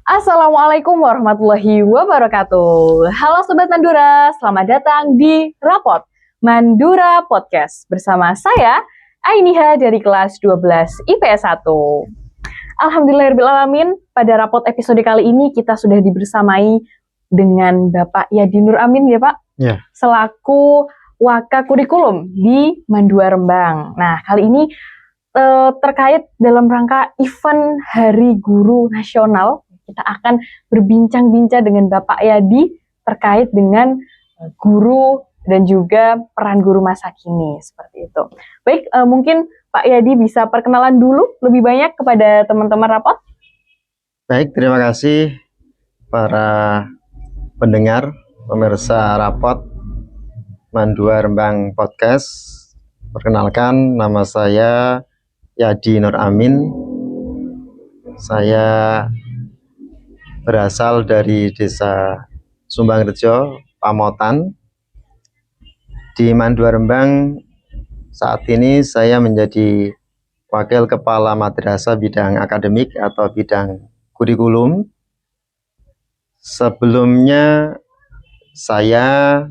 Assalamualaikum warahmatullahi wabarakatuh. Halo Sobat Mandura, selamat datang di Rapot Mandura Podcast bersama saya, Ainiha dari kelas 12 IPS 1. Alhamdulillahirrahmanirrahim, pada Rapot episode kali ini kita sudah dibersamai dengan Bapak Yadi Nur Amin ya Pak? Ya. Selaku Waka Kurikulum di Mandua Rembang. Nah, kali ini terkait dalam rangka event Hari Guru Nasional, kita akan berbincang-bincang dengan Bapak Yadi terkait dengan guru dan juga peran guru masa kini, seperti itu. Baik, mungkin Pak Yadi bisa perkenalan dulu lebih banyak kepada teman-teman rapat. Baik, terima kasih para pendengar, pemirsa Rapot Mandua Rembang Podcast. Perkenalkan, nama saya Yadi Nur Amin. Saya berasal dari Desa Sumbangrejo, Pamotan. Di Mandua Rembang saat ini saya menjadi Wakil Kepala Madrasah bidang akademik atau bidang kurikulum. Sebelumnya saya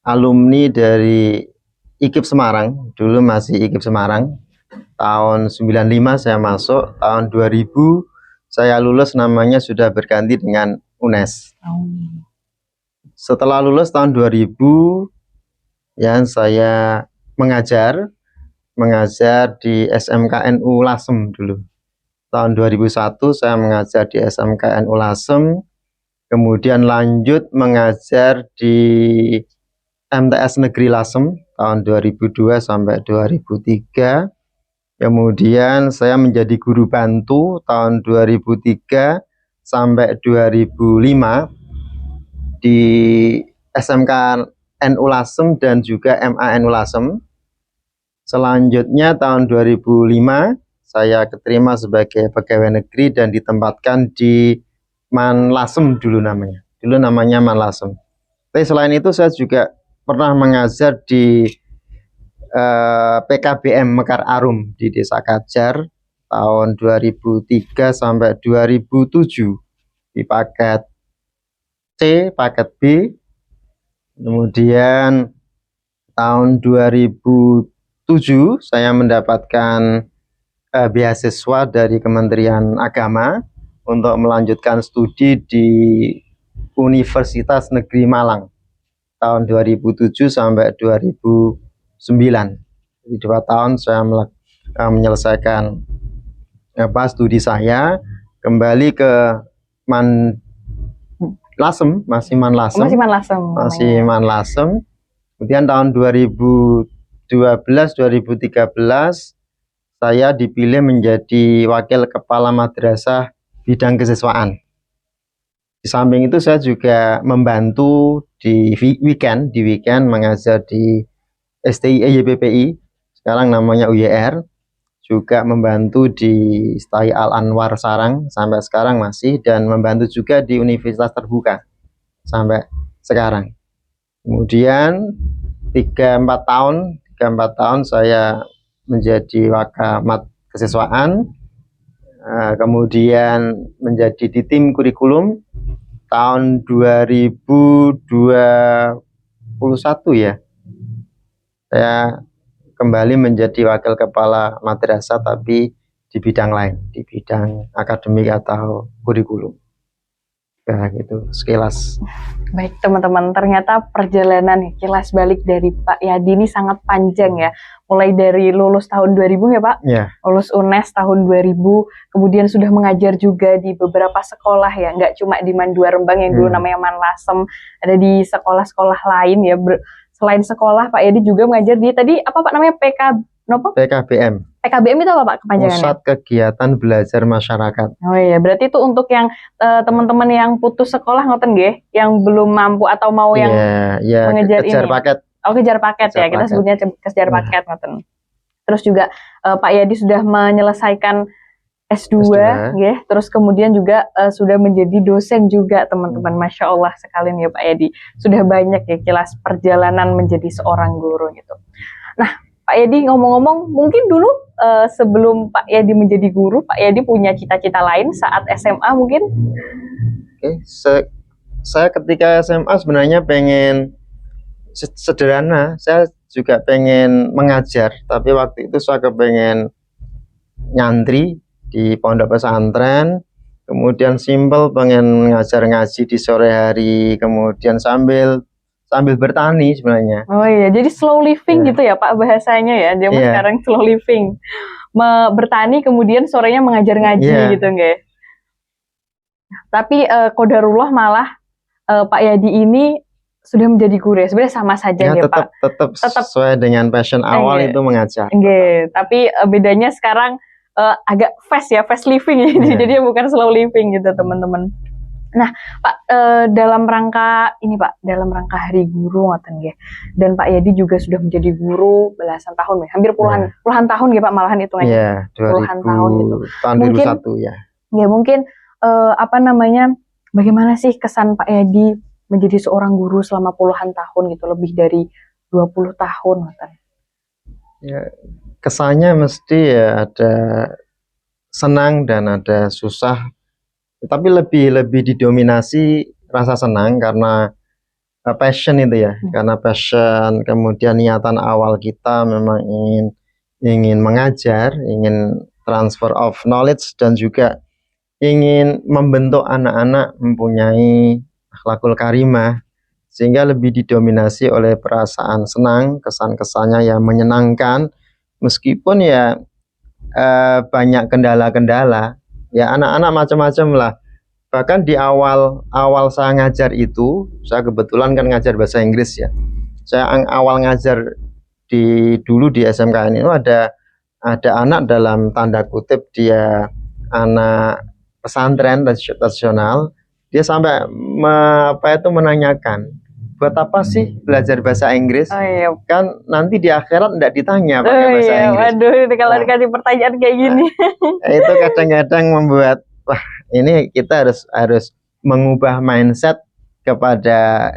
alumni dari IKIP Semarang, dulu masih IKIP Semarang. Tahun 95 saya masuk, tahun 2000 saya lulus, namanya sudah berganti dengan UNES. Setelah lulus tahun 2000 ya, saya mengajar di SMKNU Lasem dulu. Tahun 2001 saya mengajar di SMKNU Lasem, kemudian lanjut mengajar di MTS Negeri Lasem tahun 2002 sampai 2003. Kemudian saya menjadi guru bantu tahun 2003 sampai 2005 di SMKNU Lasem dan juga MANU Lasem. Selanjutnya tahun 2005 saya keterima sebagai pegawai negeri dan ditempatkan di Manlasem dulu namanya. Dulu namanya Manlasem. Tapi selain itu saya juga pernah mengajar di PKBM Mekar Arum di Desa Kajar tahun 2003 sampai 2007 di paket C, paket B. Kemudian tahun 2007 saya mendapatkan beasiswa dari Kementerian Agama untuk melanjutkan studi di Universitas Negeri Malang tahun 2007 sampai 2009. Di 2 tahun saya menyelesaikan studi saya, kembali ke masih Manlasem. Kemudian tahun 2012-2013 saya dipilih menjadi Wakil Kepala Madrasah bidang kesiswaan. Di samping itu saya juga membantu di weekend mengajar di STI YPPI, sekarang namanya UYR, juga membantu di STI Al-Anwar Sarang sampai sekarang masih, dan membantu juga di Universitas Terbuka sampai sekarang. Kemudian 3-4 tahun saya menjadi Wakamat Kesiswaan, kemudian menjadi di tim kurikulum tahun 2021 ya. Saya kembali menjadi Wakil Kepala Madrasah tapi di bidang lain, di bidang akademik atau kurikulum. Ya gitu, sekilas. Baik teman-teman, ternyata perjalanan kilas balik dari Pak Yadi ini sangat panjang ya. Mulai dari lulus tahun 2000 ya Pak, ya. Lulus UNES tahun 2000, kemudian sudah mengajar juga di beberapa sekolah ya, nggak cuma di Mandua Rembang yang dulu namanya Manlasem, ada di sekolah-sekolah lain ya. Selain sekolah, Pak Yadi juga mengajar di tadi apa Pak namanya PKBM. PKBM itu apa Pak kepanjangannya? Pusat Kegiatan Belajar Masyarakat. Oh iya, berarti itu untuk yang teman-teman yang putus sekolah ngoten nggih, yang belum mampu atau mau yang mengejar kejar paket. Oh, kejar paket ya, kita sebutnya kejar paket ngoten. Terus juga Pak Yadi sudah menyelesaikan S2. Ya, terus kemudian juga sudah menjadi dosen juga teman-teman. Masya Allah sekalian ya Pak Yadi, sudah banyak ya kilas perjalanan menjadi seorang guru gitu. Nah, Pak Yadi ngomong-ngomong, mungkin dulu sebelum Pak Yadi menjadi guru, Pak Yadi punya cita-cita lain saat SMA mungkin? Oke, saya ketika SMA sebenarnya pengen sederhana, saya juga pengen mengajar, tapi waktu itu saya kepengen nyantri di pondok pesantren, kemudian simpel pengen ngajar ngaji di sore hari, kemudian sambil bertani sebenarnya. Oh iya, jadi slow living gitu ya Pak bahasanya ya, zaman sekarang slow living. Bertani kemudian sorenya mengajar ngaji gitu nggak? Tapi qadarullah malah Pak Yadi ini sudah menjadi guru ya. Sebenarnya sama saja ya Pak. Tetap sesuai dengan passion awal itu mengajar. Tapi bedanya sekarang agak fast ya, fast living ya. Jadi bukan slow living gitu teman-teman. Nah, Pak, dalam rangka ini Pak, dalam rangka Hari Guru ngoten nggih. Dan Pak Yadi juga sudah menjadi guru belasan tahun ya, hampir puluhan tahun ya Pak malahan hitungannya. Iya, puluhan tahun gitu. Tahun 2001 ya. Ya mungkin bagaimana sih kesan Pak Yadi menjadi seorang guru selama puluhan tahun gitu, lebih dari 20 tahun ngoten. Ya, kesannya mesti ya ada senang dan ada susah. Tapi lebih didominasi rasa senang karena passion itu ya, karena passion, kemudian niatan awal kita memang ingin mengajar, ingin transfer of knowledge, dan juga ingin membentuk anak-anak mempunyai akhlakul karimah, sehingga lebih didominasi oleh perasaan senang, kesan-kesannya yang menyenangkan, meskipun ya banyak kendala-kendala. Ya anak-anak macam-macam lah. Bahkan di awal saya ngajar itu, saya kebetulan kan ngajar bahasa Inggris ya. Saya awal ngajar dulu di SMKN itu ada anak dalam tanda kutip dia anak pesantren tradisional. Dia sampai menanyakan, buat apa sih belajar bahasa Inggris? Oh, iya. Kan nanti di akhirat enggak ditanya pakai bahasa Inggris. Waduh, kalau dikasih pertanyaan kayak gini. Itu kadang-kadang membuat wah, ini kita harus mengubah mindset kepada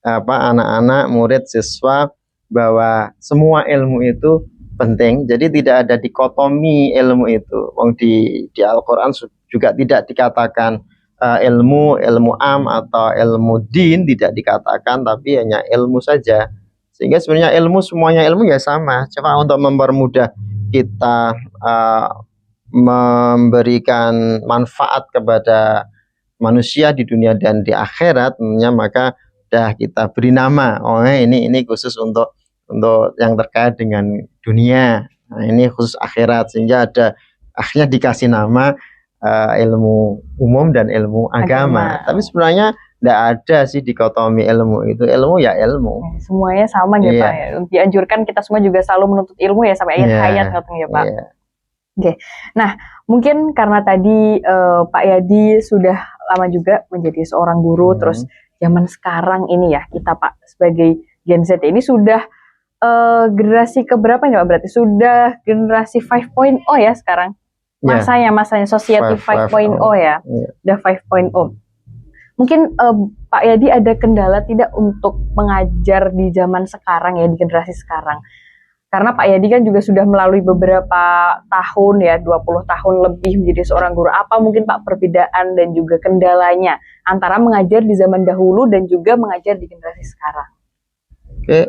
anak-anak, murid, siswa, bahwa semua ilmu itu penting. Jadi tidak ada dikotomi ilmu itu. Wong di Al-Qur'an juga tidak dikatakan ilmu am atau ilmu din, tidak dikatakan, tapi hanya ilmu saja. Sehingga sebenarnya semuanya ilmu ya sama. Cuma untuk mempermudah kita memberikan manfaat kepada manusia di dunia dan di akhirat, maka dah kita beri nama. Oh, ini khusus untuk yang terkait dengan dunia. Nah, ini khusus akhirat, sehingga akhirnya dikasih nama ilmu umum dan ilmu agama. Tapi sebenarnya tidak ada sih dikotomi ilmu itu. Ilmu ya ilmu. Semuanya sama ya Pak ya. Dianjurkan kita semua juga selalu menuntut ilmu ya sampai akhir hayat ya Pak. Oke. Nah, mungkin karena tadi Pak Yadi sudah lama juga menjadi seorang guru, terus zaman sekarang ini ya kita Pak sebagai Gen Z ini sudah generasi keberapa nih Pak? Berarti sudah generasi 5.0 ya sekarang. Masanya Society 5.0 ya. Udah 5.0. Mungkin Pak Yadi ada kendala tidak untuk mengajar di zaman sekarang ya, di generasi sekarang? Karena Pak Yadi kan juga sudah melalui beberapa tahun ya, 20 tahun lebih menjadi seorang guru. Apa mungkin Pak perbedaan dan juga kendalanya antara mengajar di zaman dahulu dan juga mengajar di generasi sekarang? Oke.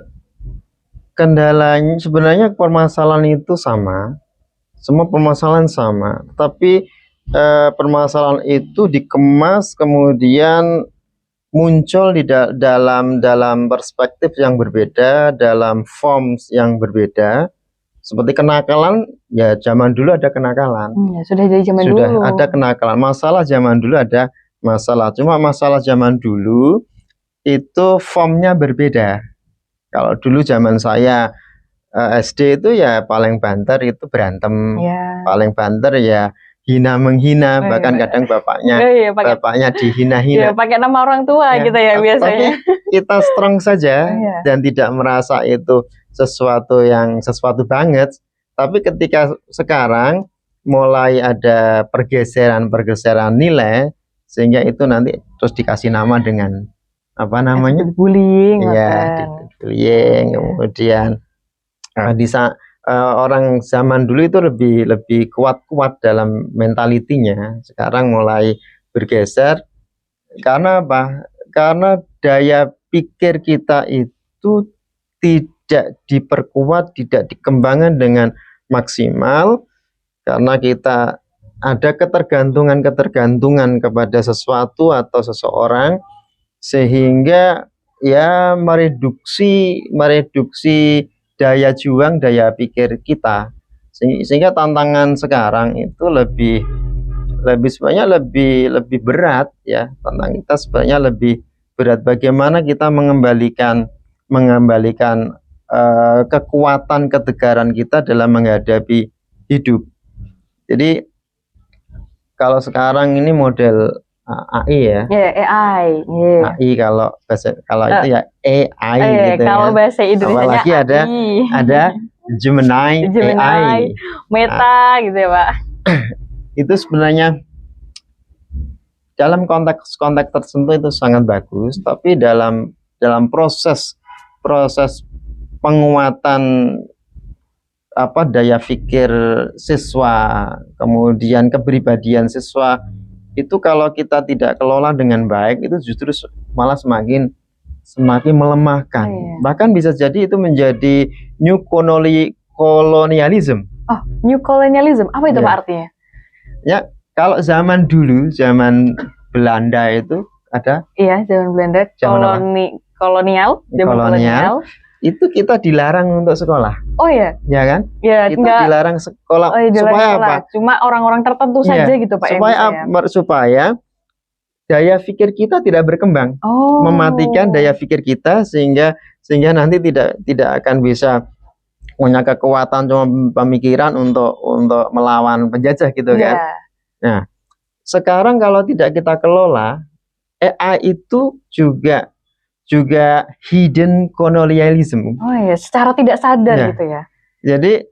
Kendalanya sebenarnya permasalahan itu sama. Semua permasalahan sama, tapi permasalahan itu dikemas kemudian muncul di dalam perspektif yang berbeda, dalam forms yang berbeda. Seperti kenakalan, ya zaman dulu ada kenakalan. Sudah dari zaman dulu. Sudah ada kenakalan. Masalah zaman dulu ada masalah. Cuma masalah zaman dulu itu formnya berbeda. Kalau dulu zaman saya SD itu ya paling banter itu berantem, paling banter ya hina menghina, bahkan kadang bapaknya dihina-hina. Pakai nama orang tua gitu ya biasanya. Tapi kita strong saja dan tidak merasa itu sesuatu banget. Tapi ketika sekarang mulai ada pergeseran nilai, sehingga itu nanti terus dikasih nama dengan apa namanya? Bullying. Bullying, kemudian Orang zaman dulu itu lebih kuat dalam mentalitinya. Sekarang mulai bergeser. Karena apa? Karena daya pikir kita itu tidak diperkuat, tidak dikembangkan dengan maksimal, karena kita ada ketergantungan kepada sesuatu atau seseorang, sehingga ya mereduksi daya juang, daya pikir kita. Sehingga tantangan sekarang itu sebenarnya lebih berat ya. Tantangan kita sebenarnya lebih berat, bagaimana kita mengembalikan kekuatan ketegaran kita dalam menghadapi hidup. Jadi kalau sekarang ini model AI ya. AI. AI kalau itu ya AI gitu kalau ya. bahasa Indonesianya Apalagi ada Gemini, AI. Meta gitu ya, Pak. Itu sebenarnya dalam konteks tertentu itu sangat bagus, tapi dalam proses penguatan daya pikir siswa, kemudian kepribadian siswa itu, kalau kita tidak kelola dengan baik, itu justru malah semakin melemahkan. Bahkan bisa jadi itu menjadi new colonialism. Oh, new colonialism, apa itu Pak artinya? Ya, kalau zaman dulu, zaman Belanda itu ada. Iya, zaman Belanda, kolonial. Itu kita dilarang untuk sekolah. Oh ya? Ya kan? Ya, kita dilarang sekolah. Supaya apa? Cuma orang-orang tertentu saja gitu Pak. Supaya daya pikir kita tidak berkembang. Mematikan daya pikir kita, sehingga nanti tidak akan bisa punya kekuatan cuma pemikiran untuk melawan penjajah gitu kan. Nah, sekarang kalau tidak kita kelola, AI itu juga hidden colonialism. Oh iya, secara tidak sadar gitu ya. Jadi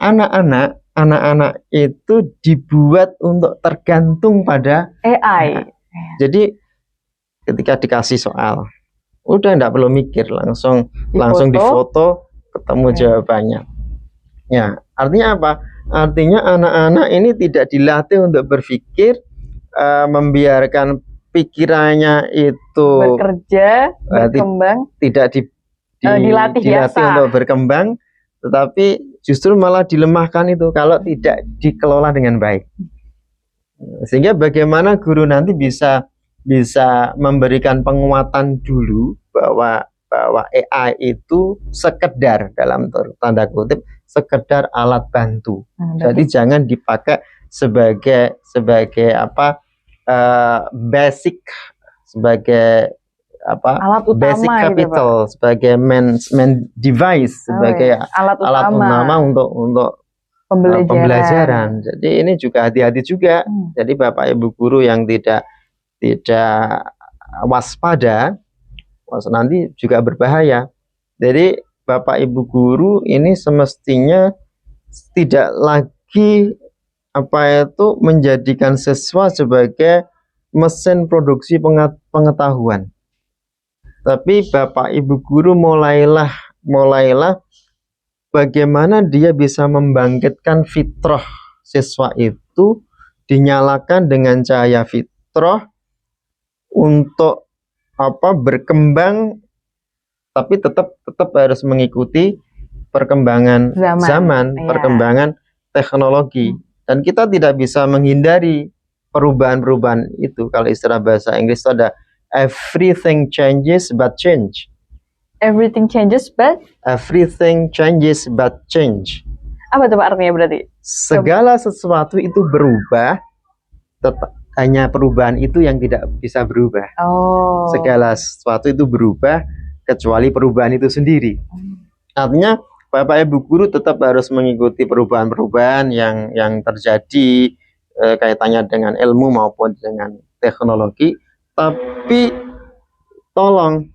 anak-anak itu dibuat untuk tergantung pada AI. Jadi ketika dikasih soal, udah enggak perlu mikir, langsung difoto, ketemu jawabannya. Ya, artinya apa? Artinya anak-anak ini tidak dilatih untuk berpikir, membiarkan pikirannya itu bekerja, berkembang, tidak dilatih untuk berkembang, tetapi justru malah dilemahkan itu kalau tidak dikelola dengan baik. Sehingga bagaimana guru nanti bisa memberikan penguatan dulu bahwa AI itu sekedar, dalam tanda kutip, sekedar alat bantu. Jadi jangan dipakai sebagai basic, sebagai alat utama, basic capital, gitu, sebagai main device, sebagai alat utama untuk pembelajaran. Jadi ini juga hati-hati juga. Jadi Bapak Ibu guru yang tidak waspada, nanti juga berbahaya. Jadi Bapak Ibu guru ini semestinya tidak lagi menjadikan siswa sebagai mesin produksi pengetahuan. Tapi Bapak Ibu guru mulailah bagaimana dia bisa membangkitkan fitrah siswa itu, dinyalakan dengan cahaya fitrah untuk berkembang, tapi tetap harus mengikuti perkembangan zaman, perkembangan teknologi. Dan kita tidak bisa menghindari perubahan-perubahan itu. Kalau istilah bahasa Inggris itu ada everything changes but change. Everything changes but change. Apa itu Pak artinya berarti? Segala sesuatu itu berubah, hanya perubahan itu yang tidak bisa berubah. Segala sesuatu itu berubah kecuali perubahan itu sendiri. Artinya Bapak Ibu guru tetap harus mengikuti perubahan-perubahan yang terjadi, kaitannya dengan ilmu maupun dengan teknologi. Tapi tolong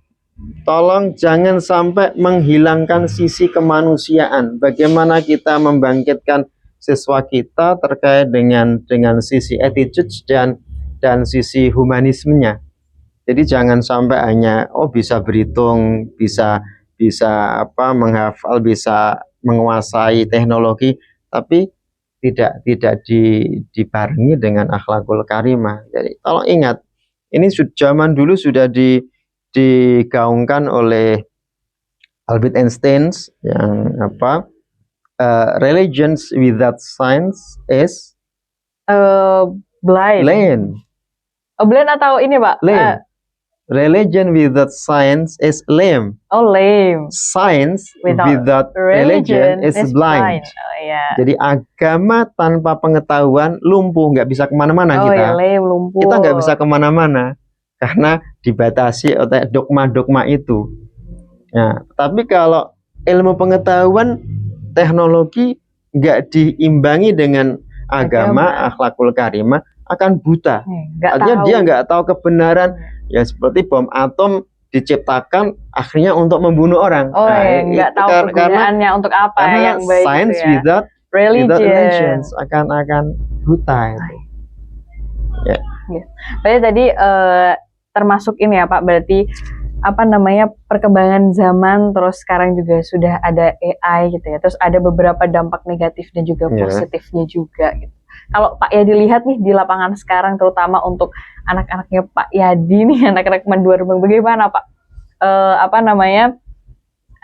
jangan sampai menghilangkan sisi kemanusiaan. Bagaimana kita membangkitkan siswa kita terkait dengan sisi attitude dan sisi humanismenya. Jadi jangan sampai hanya bisa berhitung, bisa bisa menghafal, bisa menguasai teknologi, tapi tidak dibarengi dengan akhlakul karimah. Jadi tolong ingat, ini zaman dulu sudah digaungkan oleh Albert Einstein yang religions without science is Blind. lame. Blind atau ini Pak? Lame. Religion without science is lame. Oh, lame. Science without religion is blind. Oh, iya. Jadi agama tanpa pengetahuan lumpuh, nggak bisa kemana-mana Oh, kita. iya, lame, lumpuh. Kita nggak bisa kemana-mana karena dibatasi oleh dogma-dogma itu. Nah, tapi kalau ilmu pengetahuan, teknologi nggak diimbangi dengan agama, akhlakul karimah, akan buta. Artinya dia nggak tahu kebenaran. Ya seperti bom atom diciptakan akhirnya untuk membunuh orang. Oh, nggak tahu kegunaannya untuk apa yang baik. Science gitu ya. without religion akan buta itu. Ya. Berarti tadi termasuk ini ya Pak, berarti perkembangan zaman, terus sekarang juga sudah ada AI gitu ya, terus ada beberapa dampak negatif dan juga positifnya juga gitu. Kalau Pak Yadi lihat nih di lapangan sekarang, terutama untuk anak-anaknya Pak Yadi nih, anak-anak Mandua Rembang, bagaimana Pak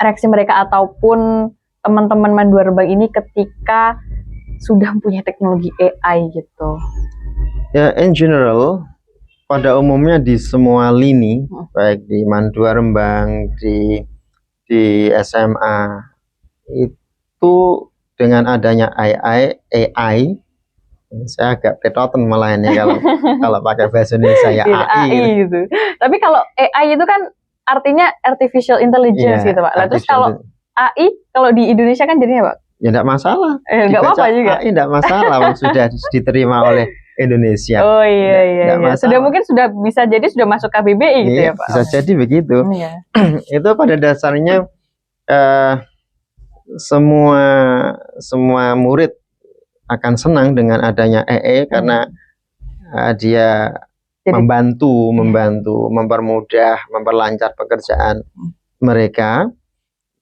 reaksi mereka ataupun teman-teman Mandua Rembang ini ketika sudah punya teknologi AI gitu? Ya, in general, pada umumnya di semua lini, baik di Mandua Rembang, di SMA, itu dengan adanya AI, saya agak petoten malah ini kalau pakai bahasa Indonesia ya AI gitu. Tapi kalau AI itu kan artinya artificial intelligence gitu Pak. Terus kalau AI kalau di Indonesia kan jadinya Pak? Ya enggak masalah. Enggak apa-apa juga. AI enggak masalah, sudah diterima oleh Indonesia. Oh iya. Sudah bisa jadi sudah masuk KBBI gitu ya Pak. Bisa jadi begitu. Iya. Itu pada dasarnya semua murid akan senang dengan adanya AI karena dia membantu, mempermudah, memperlancar pekerjaan mereka.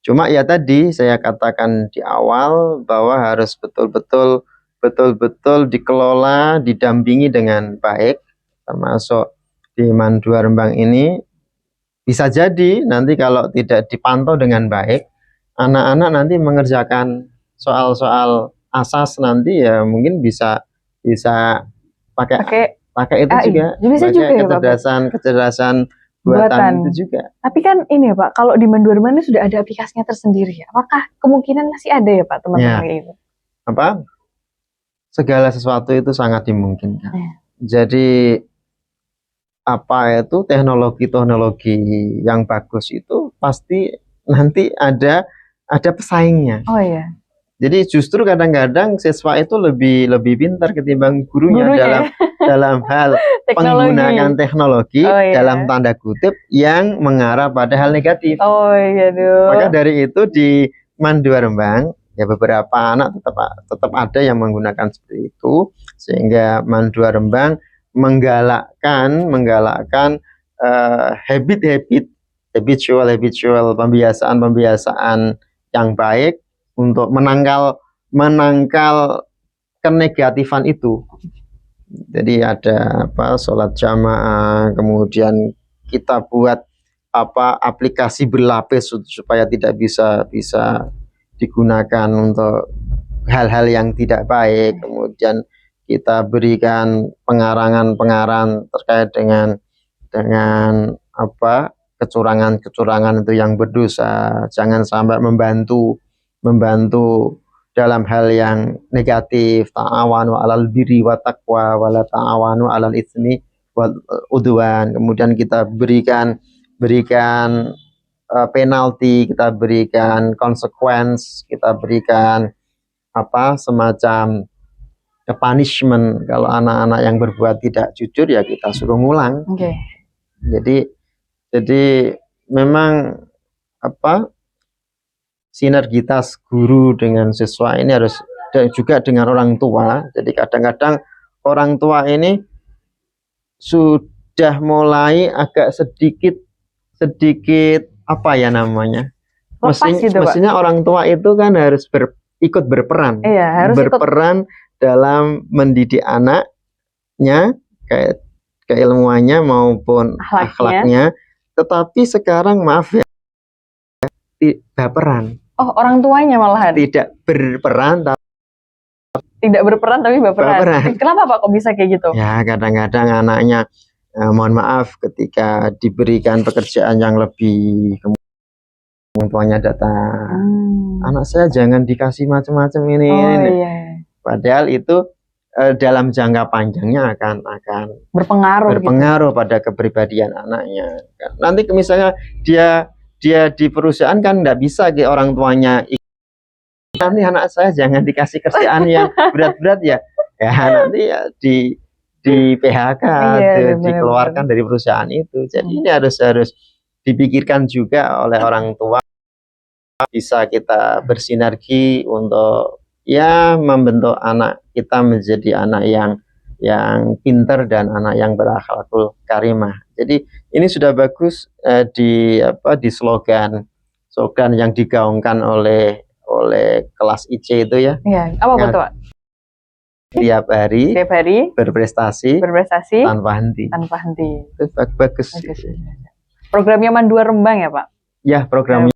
Cuma ya tadi saya katakan di awal bahwa harus betul-betul dikelola, didampingi dengan baik, termasuk di Mandua Rembang ini. Bisa jadi nanti kalau tidak dipantau dengan baik, anak-anak nanti mengerjakan soal-soal asas nanti ya mungkin bisa pakai itu AI. Juga bisa juga kecerdasan buatan itu juga. Tapi kan ini ya Pak, kalau di Mandua Rembang ini sudah ada aplikasinya tersendiri ya. Apakah kemungkinan masih ada ya Pak teman-teman itu? Segala sesuatu itu sangat dimungkinkan. Jadi teknologi yang bagus itu pasti nanti ada pesaingnya. Oh iya. Jadi justru kadang-kadang siswa itu lebih pintar ketimbang gurunya dalam hal menggunakan teknologi dalam tanda kutip yang mengarah pada hal negatif. Oh iya. Maka dari itu di Mandua Rembang ya beberapa anak tetap ada yang menggunakan seperti itu, sehingga Mandua Rembang menggalakkan habitual pembiasaan yang baik untuk menangkal kenegatifan itu. Jadi ada sholat jamaah, kemudian kita buat aplikasi berlapis supaya tidak bisa digunakan untuk hal-hal yang tidak baik. Kemudian kita berikan pengarangan terkait dengan kecurangan itu yang berdosa. Jangan sampai membantu dalam hal yang negatif. Ta'awanu 'alal birri wa taqwa wa la ta'awanu 'alal itsmi wal udwan. Kemudian kita berikan penalti, kita berikan konsekuensi, kita berikan semacam punishment. Kalau anak-anak yang berbuat tidak jujur ya kita suruh ngulang. Jadi memang sinergitas guru dengan siswa ini harus, dan juga dengan orang tua. Jadi kadang-kadang orang tua ini sudah mulai agak sedikit lepas gitu, Pak. Mestinya orang tua itu kan harus ikut berperan. Iya, harus berperan dalam mendidik anaknya, kayak keilmuannya maupun akhlaknya. Tetapi sekarang maaf ya, baperan. Oh, orang tuanya malahan Tidak berperan, tapi baperan. Kenapa Pak kok bisa kayak gitu? Ya, kadang-kadang anaknya mohon maaf ketika diberikan pekerjaan yang lebih, orang tuanya datang, anak saya jangan dikasih macam-macam ini. Iya. Padahal itu dalam jangka panjangnya akan berpengaruh pada kepribadian anaknya. Nanti misalnya dia di perusahaan kan nggak bisa ke orang tuanya, nanti anak saya jangan dikasih kerjaan yang berat-berat ya nanti ya di PHK, dikeluarkan dari perusahaan itu. Jadi ini harus dipikirkan juga oleh orang tua. Bisa kita bersinergi untuk ya membentuk anak kita menjadi anak yang pintar dan anak yang berakhlakul karimah. Jadi ini sudah bagus di slogan yang digaungkan oleh kelas IC itu ya. Iya, apa betul, Pak? Tiap hari berprestasi tanpa henti. Itu bagus. Programnya Mandua Rembang ya, Pak? Ya, programnya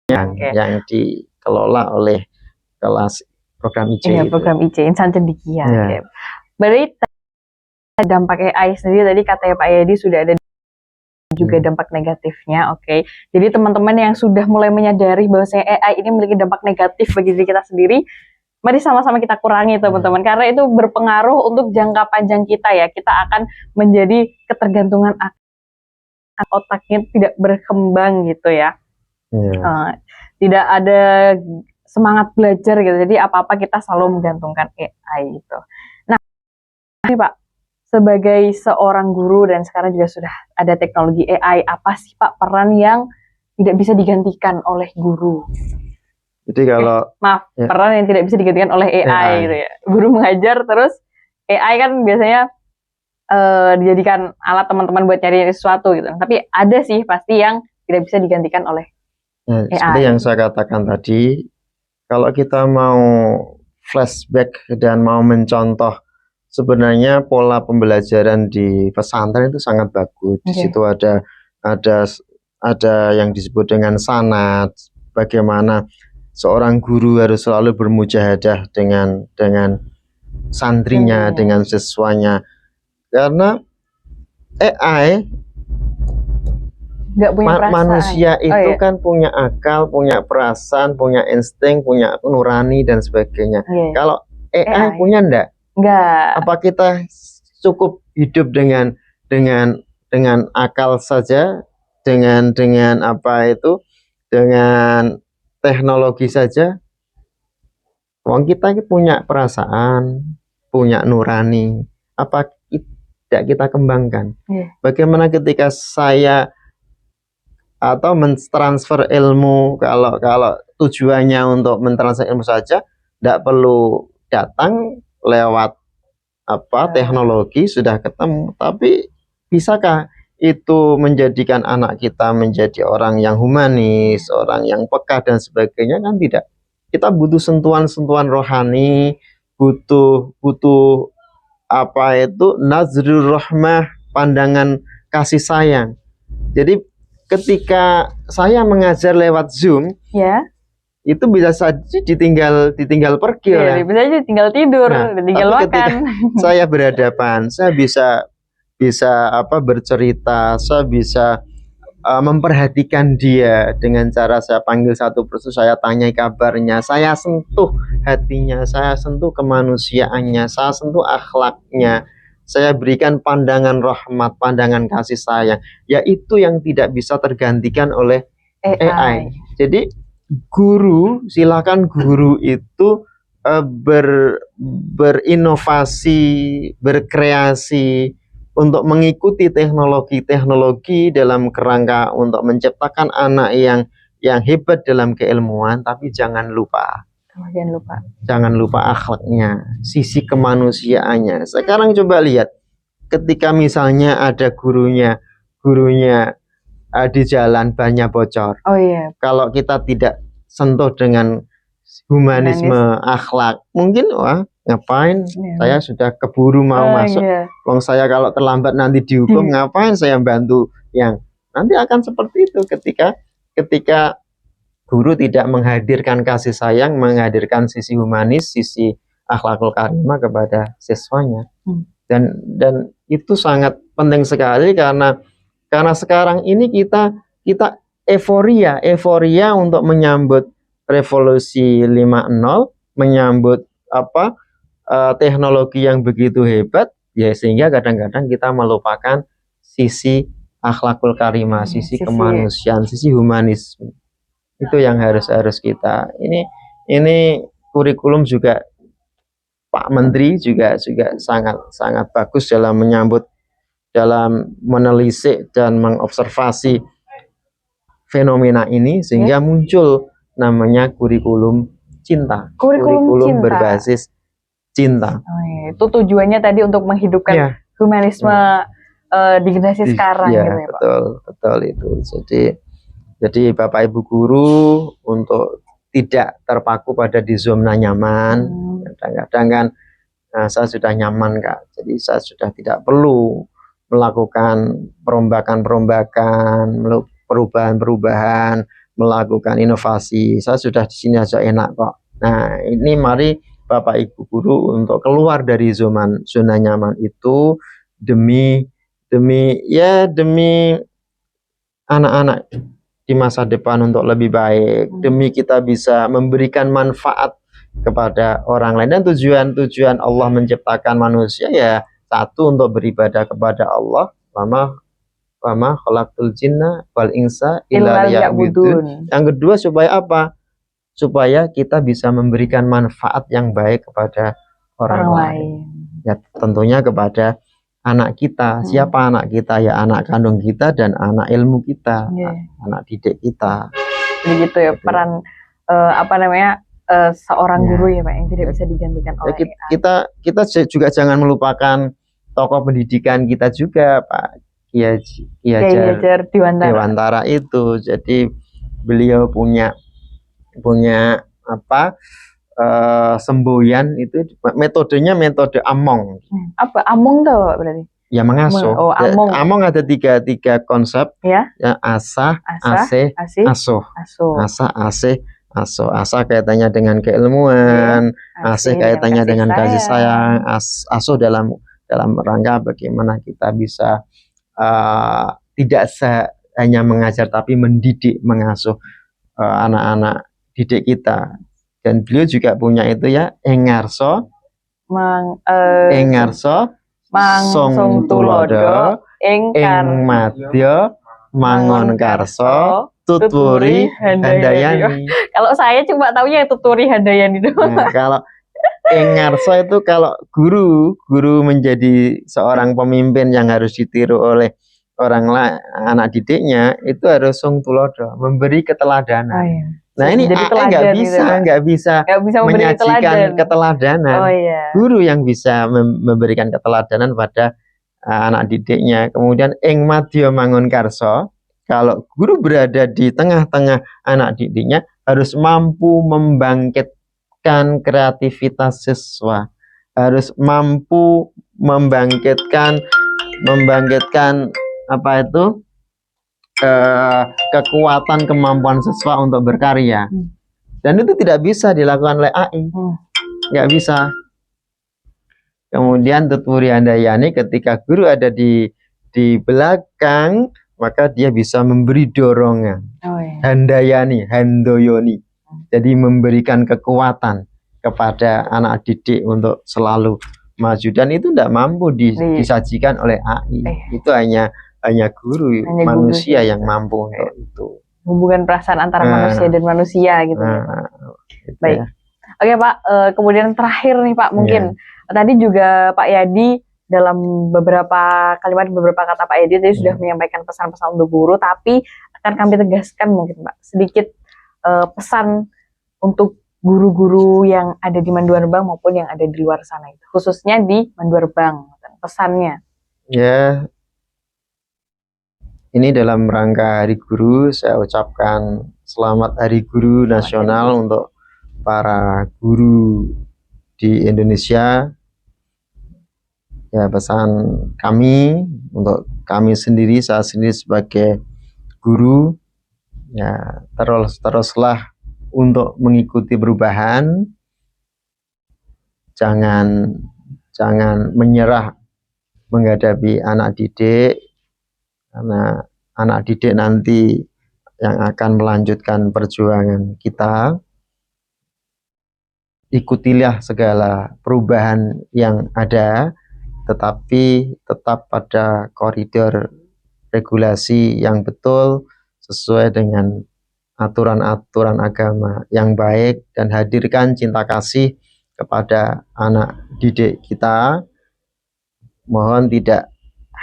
yang dikelola oleh kelas program IC. Iya, program IC, Insan Cendekia. Ya. Berarti dampak AI sendiri tadi katanya Pak Yadi sudah ada juga dampak negatifnya. Oke. Jadi teman-teman yang sudah mulai menyadari bahwa AI ini memiliki dampak negatif bagi diri kita sendiri, mari sama-sama kita kurangi teman-teman, karena itu berpengaruh untuk jangka panjang kita ya. Kita akan menjadi ketergantungan otaknya tidak berkembang gitu ya. Tidak ada semangat belajar gitu. Jadi apa-apa kita selalu menggantungkan AI gitu. Nah, ini Pak, sebagai seorang guru dan sekarang juga sudah ada teknologi AI, apa sih Pak peran yang tidak bisa digantikan oleh guru? Jadi kalau peran yang tidak bisa digantikan oleh AI gitu ya. Guru mengajar terus AI kan biasanya dijadikan alat teman-teman buat cari sesuatu gitu. Tapi ada sih pasti yang tidak bisa digantikan oleh AI. Seperti yang saya katakan tadi, kalau kita mau flashback dan mau mencontoh sebenarnya pola pembelajaran di pesantren itu sangat bagus. Di situ ada yang disebut dengan sanad, bagaimana seorang guru harus selalu bermujahadah dengan santrinya, dengan siswanya. Karena AI nggak punya perasaan. Manusia itu kan punya akal, punya perasaan, punya insting, punya nurani dan sebagainya. Kalau AI punya enggak? Enggak. Apa kita cukup hidup dengan akal saja, dengan teknologi saja? Wong kita punya perasaan, punya nurani. Apa tidak kita kembangkan? Bagaimana ketika saya atau mentransfer ilmu, kalau tujuannya untuk mentransfer ilmu saja, tidak perlu datang lewat teknologi sudah ketemu. Tapi bisakah itu menjadikan anak kita menjadi orang yang humanis, orang yang peka dan sebagainya? Kan tidak. Kita butuh sentuhan-sentuhan rohani, butuh nazrul rahmah, pandangan kasih sayang. Jadi ketika saya mengajar lewat Zoom, itu bisa saja ditinggal pergi bisa aja tinggal tidur, tinggal makan. Saya berhadapan, saya bisa bercerita, saya bisa memperhatikan dia dengan cara saya panggil satu persatu, saya tanya kabarnya, saya sentuh hatinya, saya sentuh kemanusiaannya, saya sentuh akhlaknya, saya berikan pandangan rahmat, pandangan kasih sayang. Yaitu yang tidak bisa tergantikan oleh AI. Jadi silakan guru itu berinovasi, berkreasi untuk mengikuti teknologi dalam kerangka untuk menciptakan anak yang hebat dalam keilmuan, tapi jangan lupa akhlaknya, sisi kemanusiaannya. Sekarang coba lihat, ketika misalnya ada gurunya di jalan banyak bocor. Oh iya. Kalau kita tidak sentuh dengan humanisme, akhlak, mungkin wah ngapain saya sudah keburu mau masuk. Wong saya kalau terlambat nanti dihukum, ngapain saya bantu yang nanti akan seperti itu ketika guru tidak menghadirkan kasih sayang, menghadirkan sisi humanis, sisi akhlakul karimah kepada siswanya. Dan itu sangat penting sekali karena sekarang ini kita euforia untuk menyambut revolusi 5.0, menyambut teknologi yang begitu hebat, ya sehingga kadang-kadang kita melupakan sisi akhlakul karimah, sisi kemanusiaan, sisi humanisme. Itu yang harus kita ini kurikulum juga Pak Menteri juga sangat bagus dalam menyambut, dalam menelisik dan mengobservasi fenomena ini sehingga muncul namanya kurikulum cinta. Kurikulum berbasis cinta. Itu tujuannya tadi untuk menghidupkan humanisme di generasi sekarang gitu ya, Pak. Betul itu. Jadi Bapak Ibu guru untuk tidak terpaku pada di zona nyaman. Kadang-kadang kan saya sudah nyaman Kak. Jadi saya sudah tidak perlu melakukan perombakan-perombakan, perubahan-perubahan, melakukan inovasi. Saya sudah di sini aja enak kok. Nah, ini mari Bapak Ibu guru untuk keluar dari zona nyaman itu demi anak-anak di masa depan untuk lebih baik, demi kita bisa memberikan manfaat kepada orang lain. Dan tujuan Allah menciptakan manusia ya satu, untuk beribadah kepada Allah, wama khalaqtul jinna wal insa illa liya'budun. Yang kedua supaya apa? Supaya kita bisa memberikan manfaat yang baik kepada orang lain. Ya tentunya kepada anak kita. Siapa anak kita? Ya anak kandung kita dan anak ilmu kita, anak didik kita. Jadi gitu ya peran seorang guru ya Pak, yang tidak bisa digantikan oleh kita juga jangan melupakan tokoh pendidikan kita juga, Pak Ki Hajar Dewantara itu. Jadi beliau punya semboyan itu, metodenya metode Among. Apa Among tuh berarti? Ya mengasuh. Among ada tiga konsep ya, asah, asih, asuh. Asah, asih, asuh. Asah kaitannya dengan keilmuan, asih kaitannya dengan kasih sayang, asuh dalam rangka bagaimana kita bisa tidak hanya mengajar tapi mendidik, mengasuh anak-anak didik kita. Dan beliau juga punya itu ya, engarso song tulodo ing madya mangon karso tuturi handayani. Kalau saya cuma taunya tuturi handayani doang. Kalau engarso itu kalau guru menjadi seorang pemimpin yang harus ditiru oleh anak didiknya, itu harus song tulodo, memberi keteladanan. Nah ini nggak bisa menyajikan keteladanan. Guru yang bisa memberikan keteladanan pada anak didiknya. Kemudian ing madya mangun karso, kalau guru berada di tengah-tengah anak didiknya harus mampu membangkitkan kreativitas siswa, harus mampu membangkitkan kekuatan kemampuan siswa untuk berkarya. Dan itu tidak bisa dilakukan oleh AI, nggak bisa. Kemudian tuturi handayani, ketika guru ada di belakang, maka dia bisa memberi dorongan. Handayani, handoyoni, jadi memberikan kekuatan kepada anak didik untuk selalu maju. Dan itu tidak mampu disajikan oleh AI. Itu hanya guru, manusia yang mampu untuk itu. Hubungan perasaan antara manusia dan manusia gitu. Gitu. Baik. Oke Pak, kemudian terakhir nih Pak, mungkin tadi juga Pak Yadi dalam beberapa kata Pak Yadi tadi sudah menyampaikan pesan-pesan untuk guru, tapi akan kami tegaskan mungkin Pak sedikit pesan untuk guru-guru yang ada di Manduarbang maupun yang ada di luar sana itu, khususnya di Manduarbang, pesannya. Ya. ini dalam rangka Hari Guru, saya ucapkan selamat Hari Guru Nasional untuk para guru di Indonesia. Ya, pesan kami untuk kami sendiri, saya sendiri sebagai guru, ya teruslah untuk mengikuti perubahan, jangan menyerah menghadapi anak didik, karena anak didik nanti yang akan melanjutkan perjuangan kita. Ikutilah segala perubahan yang ada, tetapi tetap pada koridor regulasi yang betul sesuai dengan aturan-aturan agama yang baik, dan hadirkan cinta kasih kepada anak didik kita. Mohon tidak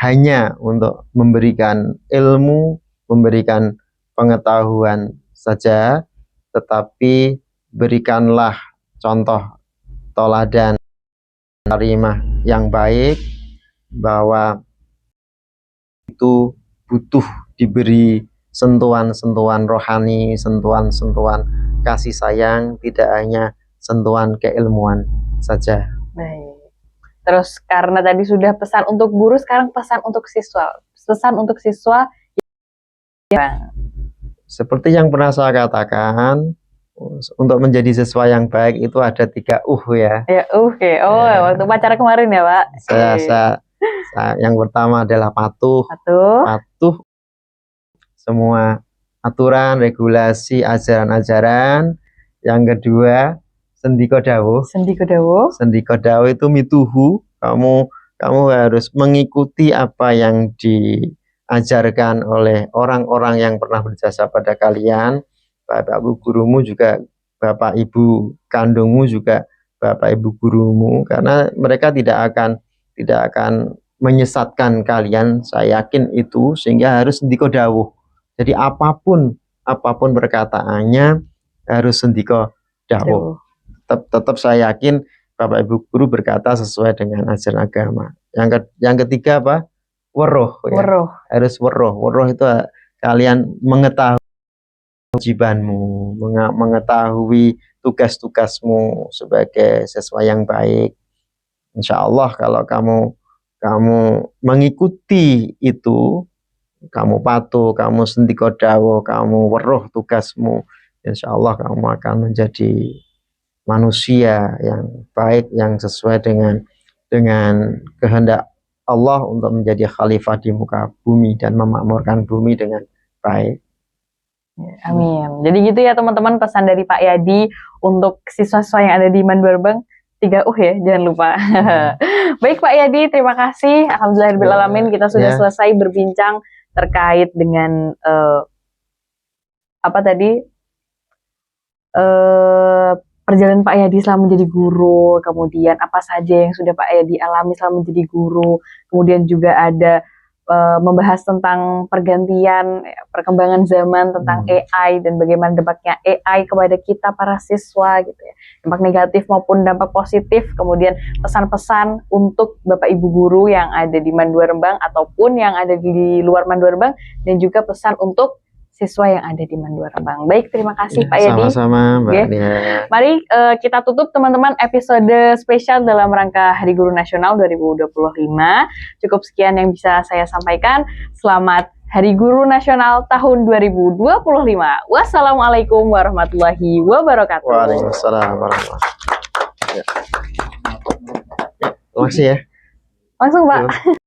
hanya untuk memberikan ilmu, memberikan pengetahuan saja, tetapi berikanlah contoh teladan karimah yang baik, bahwa itu butuh diberi sentuhan-sentuhan rohani, sentuhan-sentuhan kasih sayang, tidak hanya sentuhan keilmuan saja. Baik. Terus karena tadi sudah pesan untuk guru, sekarang pesan untuk siswa. Pesan untuk siswa. Seperti yang pernah saya katakan, untuk menjadi siswa yang baik itu ada 3 ya. Ya, oke. Oh, ya. Waktu pacara kemarin ya, Pak. Saya yang pertama adalah patuh. Patuh semua aturan, regulasi, ajaran-ajaran. Yang kedua, sendika dawuh. Sendika dawuh itu mituhu. Kamu harus mengikuti apa yang diajarkan oleh orang-orang yang pernah berjasa pada kalian. Bapak ibu gurumu juga, bapak ibu kandungmu juga bapak ibu gurumu, karena mereka tidak akan menyesatkan kalian, saya yakin itu, sehingga harus sendika dawuh. Jadi apapun perkataannya harus sendika dawuh. Tetap saya yakin bapak ibu guru berkata sesuai dengan ajaran agama. Yang ketiga apa? Weruh. Ya. Harus weruh. Weruh itu kalian mengetahui kewajibanmu, mengetahui tugas-tugasmu sebagai siswa yang baik. Insya Allah kalau kamu mengikuti itu, kamu patuh, kamu sendika dawuh, kamu weruh tugasmu, insya Allah kamu akan menjadi manusia yang baik, yang sesuai dengan kehendak Allah untuk menjadi khalifah di muka bumi dan memakmurkan bumi dengan baik. Amin. Jadi gitu ya teman-teman, pesan dari Pak Yadi untuk siswa-siswa yang ada di Mandua 3 ya, jangan lupa. Baik Pak Yadi, terima kasih. Alhamdulillahirrahmanirrahim, kita sudah selesai berbincang terkait dengan perjalanan Pak Yadi selama menjadi guru, kemudian apa saja yang sudah Pak Yadi alami selama menjadi guru, kemudian juga ada membahas tentang pergantian, perkembangan zaman, tentang AI dan bagaimana dampaknya AI kepada kita para siswa gitu ya, dampak negatif maupun dampak positif, kemudian pesan-pesan untuk Bapak Ibu guru yang ada di Mandua Rembang ataupun yang ada di luar Mandua Rembang, dan juga pesan untuk siswa yang ada di Mandua Rembang. Baik, terima kasih Pak Yadi. Sama-sama Mbak Nia. Mari kita tutup teman-teman episode spesial dalam rangka Hari Guru Nasional 2025. Cukup sekian yang bisa saya sampaikan. Selamat Hari Guru Nasional tahun 2025. Wassalamualaikum warahmatullahi wabarakatuh. Waalaikumsalam warahmatullahi wabarakatuh. Terima kasih ya. Langsung Pak.